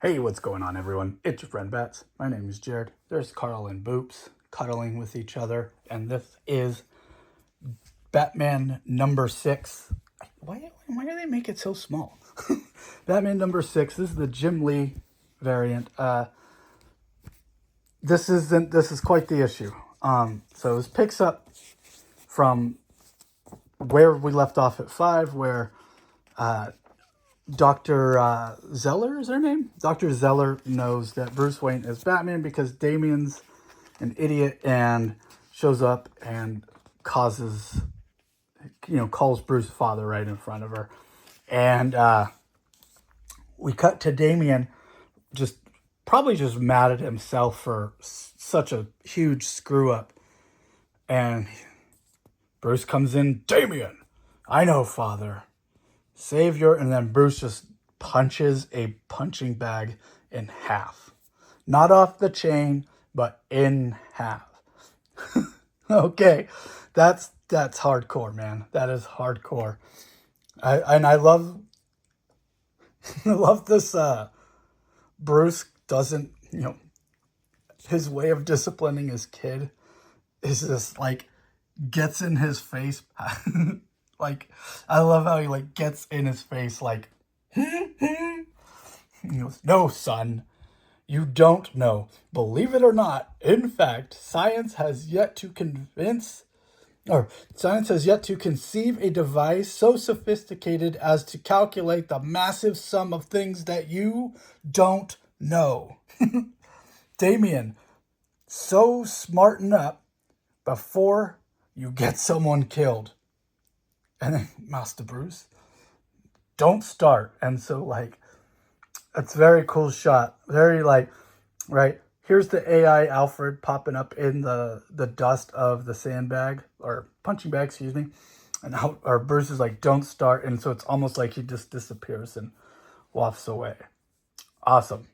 Hey, what's going on, everyone? It's your friend Bats. My name is Jared. There's Carl and Boops cuddling with each other, and this is Batman number 6. Why do they make it so small? Batman number 6. This is the Jim Lee variant. This is quite the issue. So this picks up from where we left off at 5, where Dr. Zeller is her name? Dr. Zeller knows that Bruce Wayne is Batman because Damian's an idiot and shows up and calls Bruce's father right in front of her. And we cut to Damian probably just mad at himself for such a huge screw up. And Bruce comes in, Damian, I know, father. Savior, and then Bruce just punches a punching bag in half. Not off the chain, but in half. Okay, that's hardcore, man. That is hardcore. I love I love this Bruce doesn't, his way of disciplining his kid is just gets in his face. I love how he gets in his face he goes, no, son, you don't know. Believe it or not, in fact, science has yet to conceive a device so sophisticated as to calculate the massive sum of things that you don't know. Damien, so smarten up before you get someone killed. And then Master Bruce, don't start. And so it's a very cool shot. Very right. Here's the AI Alfred popping up in the dust of the sandbag or punching bag, excuse me. And our Bruce is don't start. And so it's almost like he just disappears and wafts away. Awesome.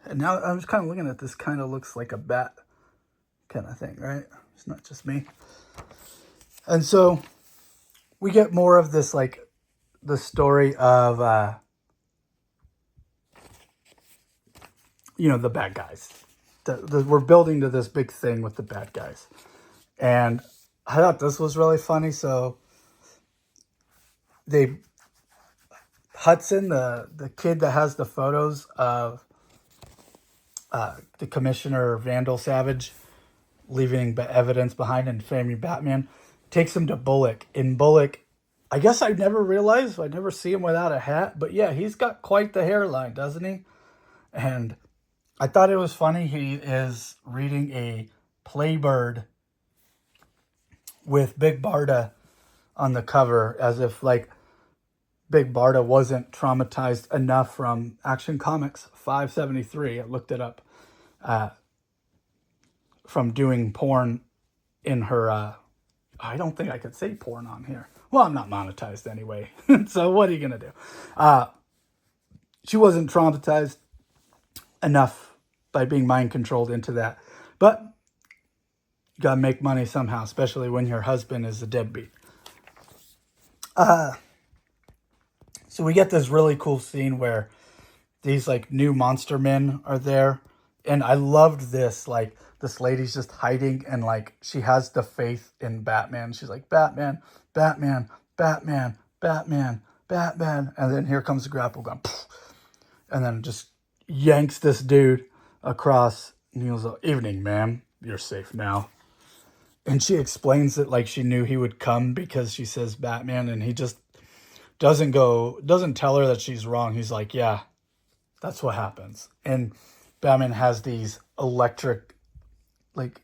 And now I'm just kind of looking at this, kind of looks like a bat kind of thing, right? It's not just me. And so we get more of this, the story of, the bad guys. We're building to this big thing with the bad guys. And I thought this was really funny. So Hudson, the kid that has the photos of the Commissioner Vandal Savage leaving evidence behind and framing Batman, takes him to Bullock. In Bullock, I guess I never realized, I never see him without a hat, but yeah, he's got quite the hairline, doesn't he? And I thought it was funny, he is reading a Playbird with Big Barda on the cover, as if Big Barda wasn't traumatized enough from Action Comics 573, I looked it up, from doing porn in her, I don't think I could say porn on here. Well, I'm not monetized anyway, so what are you going to do? She wasn't traumatized enough by being mind controlled into that. But you got to make money somehow, especially when your husband is a deadbeat. So we get this really cool scene where these new monster men are there. And I loved this, this lady's just hiding and she has the faith in Batman. She's like, Batman, Batman, Batman, Batman, Batman. And then here comes the grapple gun. And then just yanks this dude across. And he was like, evening, ma'am. You're safe now. And she explains it she knew he would come because she says Batman. And he just doesn't tell her that she's wrong. He's like, yeah, that's what happens. And Batman has these electric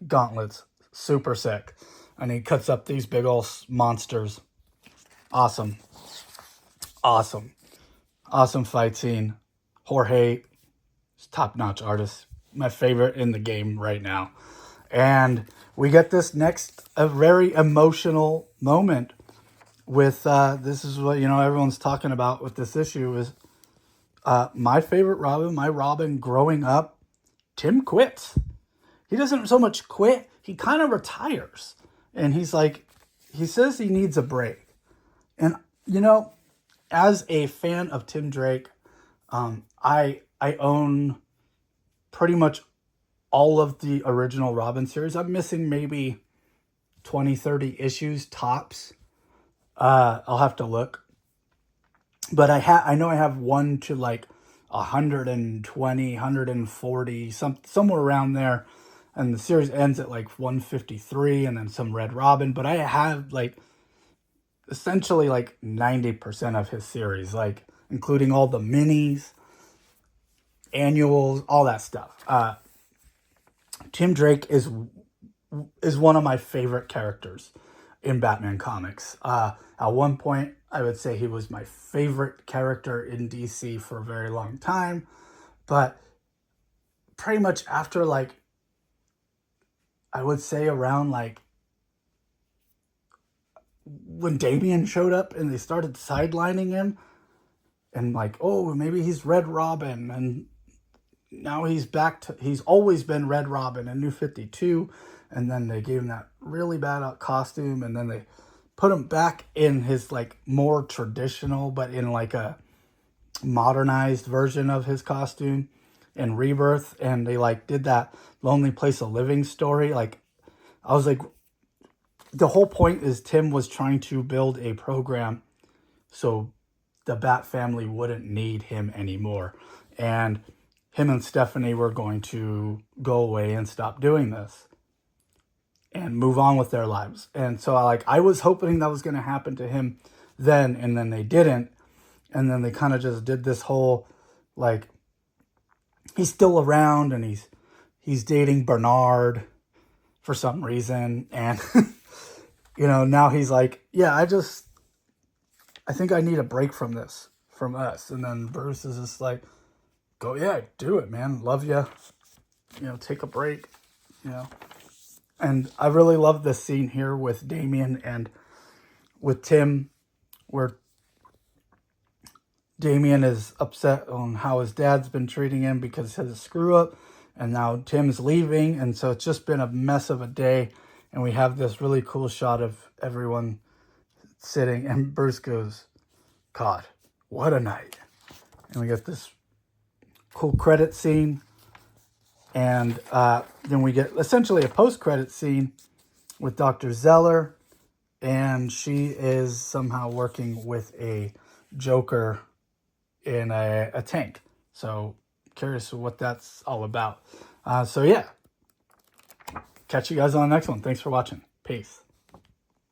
gauntlets, super sick, and he cuts up these big old monsters. Awesome fight scene. Jorge, top-notch artist, my favorite in the game right now. And we get this a very emotional moment with this is what everyone's talking about with this issue is my favorite Robin, my Robin growing up. Tim quits. He doesn't so much quit, he kind of retires. And he says he needs a break. And, as a fan of Tim Drake, I I own pretty much all of the original Robin series. I'm missing maybe 20, 30 issues tops. I'll have to look. But I know I have 1 to like 120, 140, somewhere around there. And the series ends at like 153 and then some Red Robin. But I have like essentially like 90% of his series, like including all the minis, annuals, all that stuff. Tim Drake is one of my favorite characters in Batman comics. At one point, I would say he was my favorite character in DC for a very long time, but pretty much after like, I would say around like when Damian showed up and they started sidelining him and like, oh, maybe he's Red Robin, and now he's back to, he's always been Red Robin in New 52, and then they gave him that really bad costume, and then they put him back in his like more traditional, but in like a modernized version of his costume in Rebirth, and they like did that Lonely Place of Living story. Like, I was like, the whole point is Tim was trying to build a program so the Bat family wouldn't need him anymore, and him and Stephanie were going to go away and stop doing this and move on with their lives. And so I was hoping that was going to happen to him then, and then they didn't. And then they kind of just did this whole, like, he's still around and he's dating Bernard for some reason. And, you know, now he's like, yeah, I think I need a break from this, from us. And then Bruce is just like, go, yeah, do it, man. Love you. You know, take a break, you know. And I really love this scene here with Damian and with Tim, where Damian is upset on how his dad's been treating him because of his screw up. And now Tim's leaving. And so it's just been a mess of a day. And we have this really cool shot of everyone sitting. And Bruce goes, God, what a night. And we get this cool credit scene. And then we get essentially a post-credit scene with Dr. Zeller. And she is somehow working with a Joker in a tank. So curious what that's all about. So yeah, catch you guys on the next one. Thanks for watching. Peace.